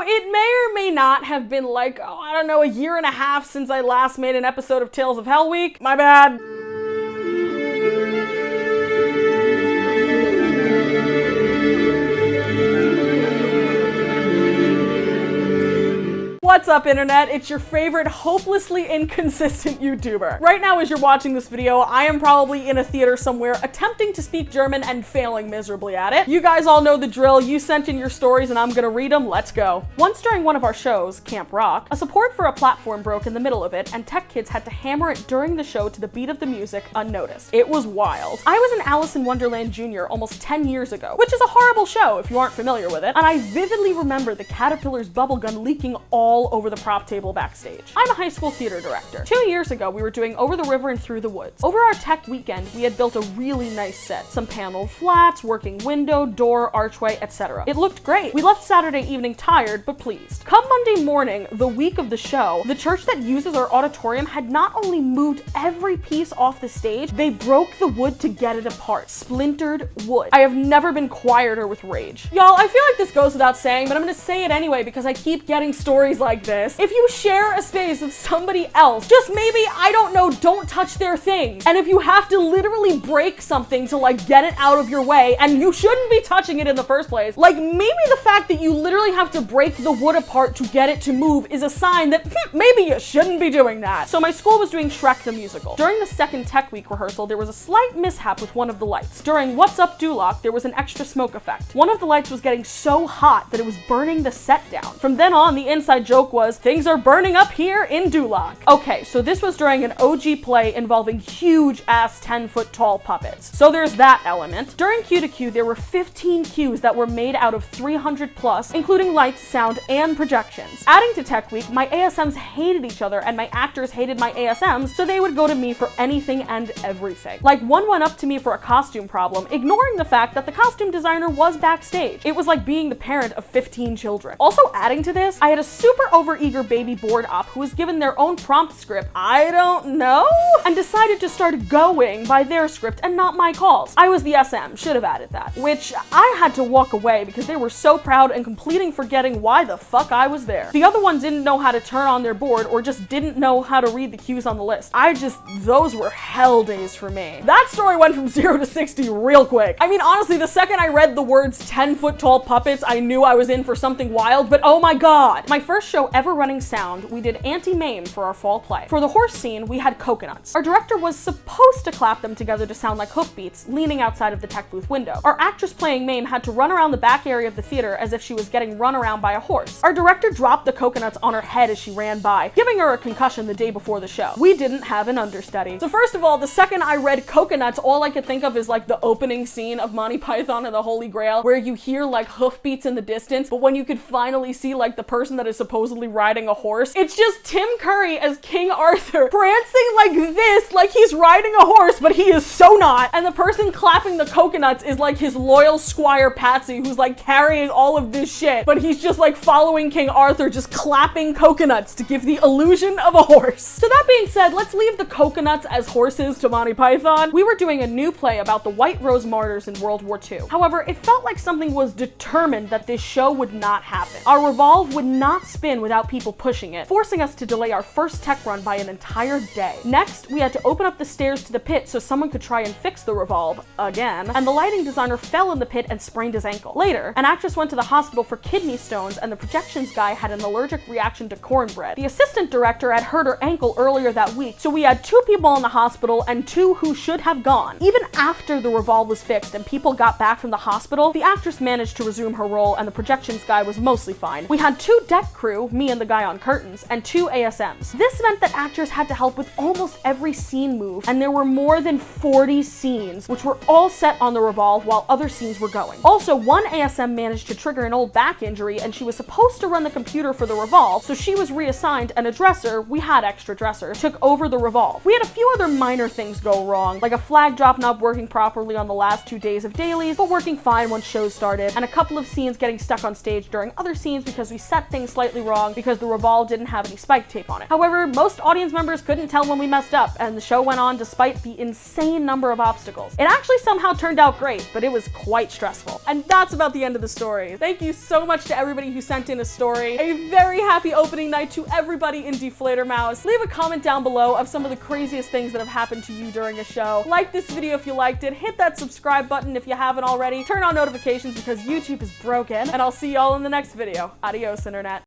it may or may not have been like, oh, I don't know, a year and a half since I last made an episode of Tales of Hell Week. My bad. What's up, internet? It's your favorite hopelessly inconsistent YouTuber. Right now, as you're watching this video, I am probably in a theater somewhere attempting to speak German and failing miserably at it. You guys all know the drill. You sent in your stories and I'm gonna read them. Let's go. Once during one of our shows, Camp Rock, a support for a platform broke in the middle of it and tech kids had to hammer it during the show to the beat of the music unnoticed. It was wild. I was in Alice in Wonderland Jr. almost 10 years ago, which is a horrible show if you aren't familiar with it, and I vividly remember the caterpillar's bubblegum leaking all over the prop table backstage. I'm a high school theater director. 2 years ago, we were doing Over the River and Through the Woods. Over our tech weekend, we had built a really nice set. Some paneled flats, working window, door, archway, etc. It looked great. We left Saturday evening tired, but pleased. Come Monday morning, the week of the show, the church that uses our auditorium had not only moved every piece off the stage, they broke the wood to get it apart. Splintered wood. I have never been quieter with rage. Y'all, I feel like this goes without saying, but I'm gonna say it anyway because I keep getting stories like this. If you share a space with somebody else, just maybe, I don't know, don't touch their things. And if you have to literally break something to like get it out of your way, and you shouldn't be touching it in the first place, like maybe the fact that you literally have to break the wood apart to get it to move is a sign that maybe you shouldn't be doing that. So my school was doing Shrek the Musical. During the second Tech Week rehearsal, there was a slight mishap with one of the lights. During What's Up Duloc, there was an extra smoke effect. One of the lights was getting so hot that it was burning the set down. From then on, the inside joke was, things are burning up here in Duloc. Okay, so this was during an OG play involving huge ass 10-foot tall puppets. So there's that element. During Q to Q, there were 15 cues that were made out of 300 plus, including lights, sound, and projections. Adding to Tech Week, my ASMs hated each other and my actors hated my ASMs, so they would go to me for anything and everything. Like, one went up to me for a costume problem, ignoring the fact that the costume designer was backstage. It was like being the parent of 15 children. Also adding to this, I had a super overeager baby board op who was given their own prompt script, I don't know, and decided to start going by their script and not my calls. I was the SM, should have added that, which I had to walk away because they were so proud and completing forgetting why the fuck I was there. The other one didn't know how to turn on their board or just didn't know how to read the cues on the list. Those were hell days for me. That story went from 0 to 60 real quick. I mean, honestly, the second I read the words 10-foot tall puppets, I knew I was in for something wild, but oh my god. My first show ever running sound, we did Auntie Mame for our fall play. For the horse scene, we had coconuts. Our director was supposed to clap them together to sound like hoofbeats, leaning outside of the tech booth window. Our actress playing Mame had to run around the back area of the theater as if she was getting run around by a horse. Our director dropped the coconuts on her head as she ran by, giving her a concussion the day before the show. We didn't have an understudy. So first of all, the second I read coconuts, all I could think of is like the opening scene of Monty Python and the Holy Grail, where you hear like hoofbeats in the distance, but when you could finally see like the person that is supposedly riding a horse, it's just Tim Curry as King Arthur prancing like this, like he's riding a horse, but he is so not. And the person clapping the coconuts is like his loyal squire Patsy, who's like carrying all of this shit, but he's just like following King Arthur, just clapping coconuts to give the illusion of a horse. So that being said, let's leave the coconuts as horses to Monty Python. We were doing a new play about the White Rose Martyrs in World War II. However, it felt like something was determined that this show would not happen. Our Revolve would not spin without people pushing it, forcing us to delay our first tech run by an entire day. Next, we had to open up the stairs to the pit so someone could try and fix the Revolve again, and the lighting designer fell in the pit and sprained his ankle. Later, an actress went to the hospital for kidney stones and the projections guy had an allergic reaction to cornbread. The assistant director had hurt her ankle earlier that week, so we had 2 people in the hospital and 2 who should have gone. Even after the Revolve was fixed and people got back from the hospital, the actress managed to resume her role and the projections guy was mostly fine. We had 2 deck crew, me and the guy on curtains, and 2 ASMs. This meant that actors had to help with almost every scene move, and there were more than 40 scenes, which were all set on the Revolve while other scenes were going. Also, one ASM managed to trigger an old back injury, and she was supposed to run the computer for the Revolve, so she was reassigned, and a dresser, we had extra dressers, took over the Revolve. We had a few other minor things go wrong, like a flag drop not working properly on the last 2 days of dailies, but working fine once shows started, and a couple of scenes getting stuck on stage during other scenes because we set things slightly wrong wrong because the Revolve didn't have any spike tape on it. However, most audience members couldn't tell when we messed up, and the show went on despite the insane number of obstacles. It actually somehow turned out great, but it was quite stressful. And that's about the end of the story. Thank you so much to everybody who sent in a story. A very happy opening night to everybody in Deflator Mouse. Leave a comment down below of some of the craziest things that have happened to you during a show. Like this video if you liked it, hit that subscribe button if you haven't already, turn on notifications because YouTube is broken, and I'll see y'all in the next video. Adios, Internet.